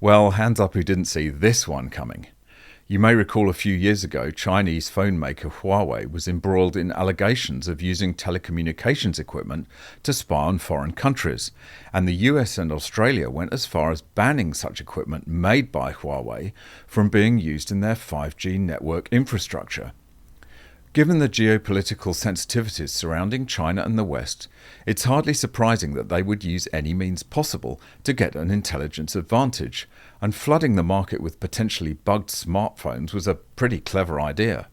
Well, hands up who didn't see this one coming. You may recall a few years ago, Chinese phone maker Huawei was embroiled in allegations of using telecommunications equipment to spy on foreign countries, and the US and Australia went as far as banning such equipment made by Huawei from being used in their 5G network infrastructure. Given the geopolitical sensitivities surrounding China and the West, it's hardly surprising that they would use any means possible to get an intelligence advantage, and flooding the market with potentially bugged smartphones was a pretty clever idea.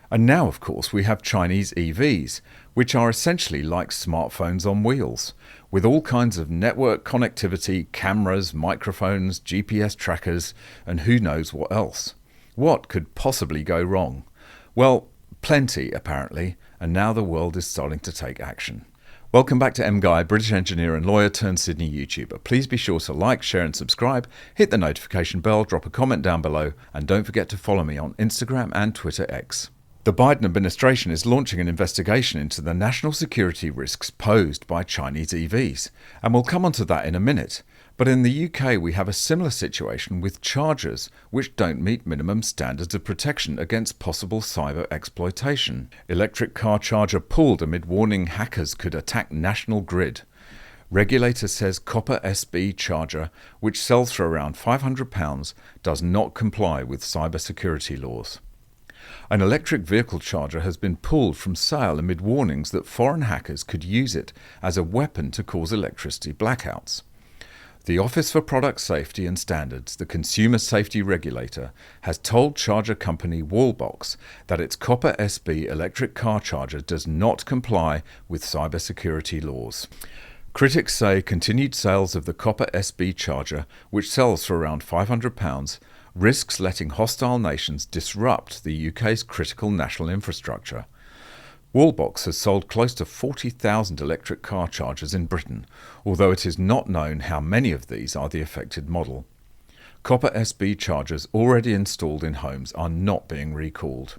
And now, of course, we have Chinese EVs, which are essentially like smartphones on wheels, with all kinds of network connectivity, cameras, microphones, GPS trackers, and who knows what else. What could possibly go wrong? Well, plenty, apparently, and now the world is starting to take action. Welcome back to MGUY, British engineer and lawyer turned Sydney YouTuber. Please be sure to like, share and subscribe, hit the notification bell, drop a comment down below, and don't forget to follow me on Instagram and Twitter X. The Biden administration is launching an investigation into the national security risks posed by Chinese EVs, and we'll come onto that in a minute. But in the UK, we have a similar situation with chargers which don't meet minimum standards of protection against possible cyber exploitation. Electric car charger pulled amid warning hackers could attack national grid. Regulator says copper SB charger, which sells for around £500, does not comply with cybersecurity laws. An electric vehicle charger has been pulled from sale amid warnings that foreign hackers could use it as a weapon to cause electricity blackouts. The Office for Product Safety and Standards, the consumer safety regulator, has told charger company Wallbox that its copper SB electric car charger does not comply with cybersecurity laws. Critics say continued sales of the copper SB charger, which sells for around £500, risks letting hostile nations disrupt the UK's critical national infrastructure. Wallbox has sold close to 40,000 electric car chargers in Britain, although it is not known how many of these are the affected model. Copper SB chargers already installed in homes are not being recalled.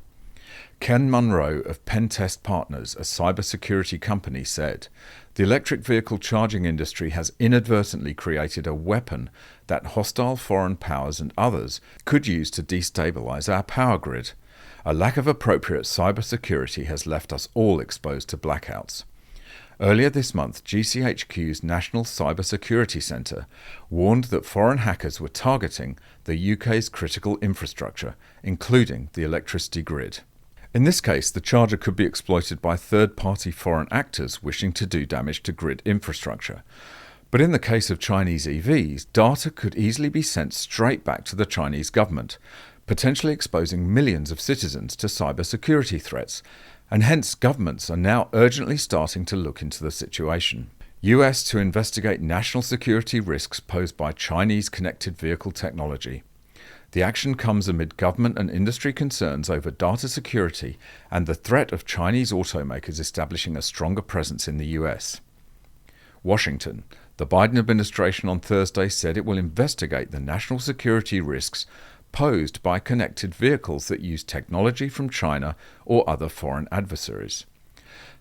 Ken Munro of Pentest Partners, a cybersecurity company, said, "The electric vehicle charging industry has inadvertently created a weapon that hostile foreign powers and others could use to destabilize our power grid. A lack of appropriate cybersecurity has left us all exposed to blackouts." Earlier this month, GCHQ's National Cybersecurity Centre warned that foreign hackers were targeting the UK's critical infrastructure, including the electricity grid. In this case, the charger could be exploited by third-party foreign actors wishing to do damage to grid infrastructure. But in the case of Chinese EVs, data could easily be sent straight back to the Chinese government, potentially exposing millions of citizens to cybersecurity threats, and hence governments are now urgently starting to look into the situation. US to investigate national security risks posed by Chinese connected vehicle technology. The action comes amid government and industry concerns over data security and the threat of Chinese automakers establishing a stronger presence in the US. Washington. The Biden administration on Thursday said it will investigate the national security risks posed by connected vehicles that use technology from China or other foreign adversaries.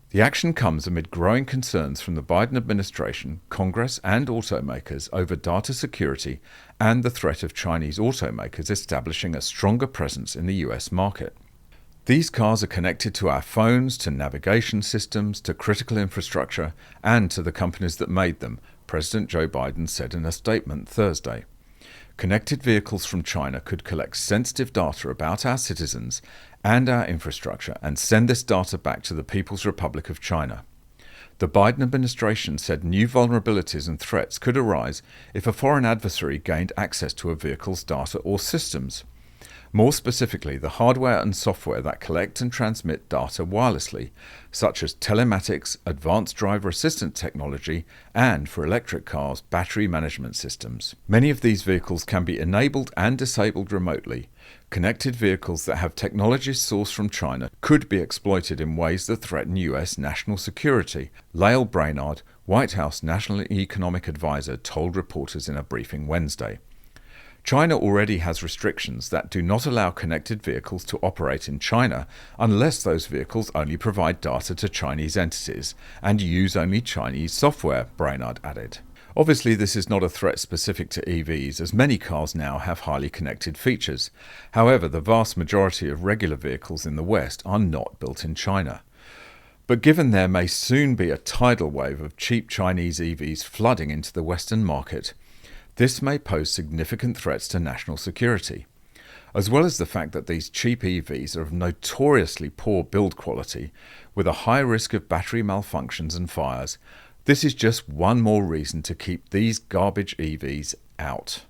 The action comes amid growing concerns from the Biden administration, Congress and automakers over data security and the threat of Chinese automakers establishing a stronger presence in the US market. These cars are connected to our phones, to navigation systems, to critical infrastructure, and to the companies that made them, President Joe Biden said in a statement Thursday. Connected vehicles from China could collect sensitive data about our citizens and our infrastructure and send this data back to the People's Republic of China. The Biden administration said new vulnerabilities and threats could arise if a foreign adversary gained access to a vehicle's data or systems. More specifically, the hardware and software that collect and transmit data wirelessly, such as telematics, advanced driver assistant technology, and for electric cars, battery management systems. Many of these vehicles can be enabled and disabled remotely. Connected vehicles that have technologies sourced from China could be exploited in ways that threaten US national security, Lael Brainard, White House National Economic Advisor, told reporters in a briefing Wednesday. China already has restrictions that do not allow connected vehicles to operate in China unless those vehicles only provide data to Chinese entities and use only Chinese software, Brainard added. Obviously, this is not a threat specific to EVs, as many cars now have highly connected features. However, the vast majority of regular vehicles in the West are not built in China. But given there may soon be a tidal wave of cheap Chinese EVs flooding into the Western market, this may pose significant threats to national security. As well as the fact that these cheap EVs are of notoriously poor build quality, with a high risk of battery malfunctions and fires, this is just one more reason to keep these garbage EVs out.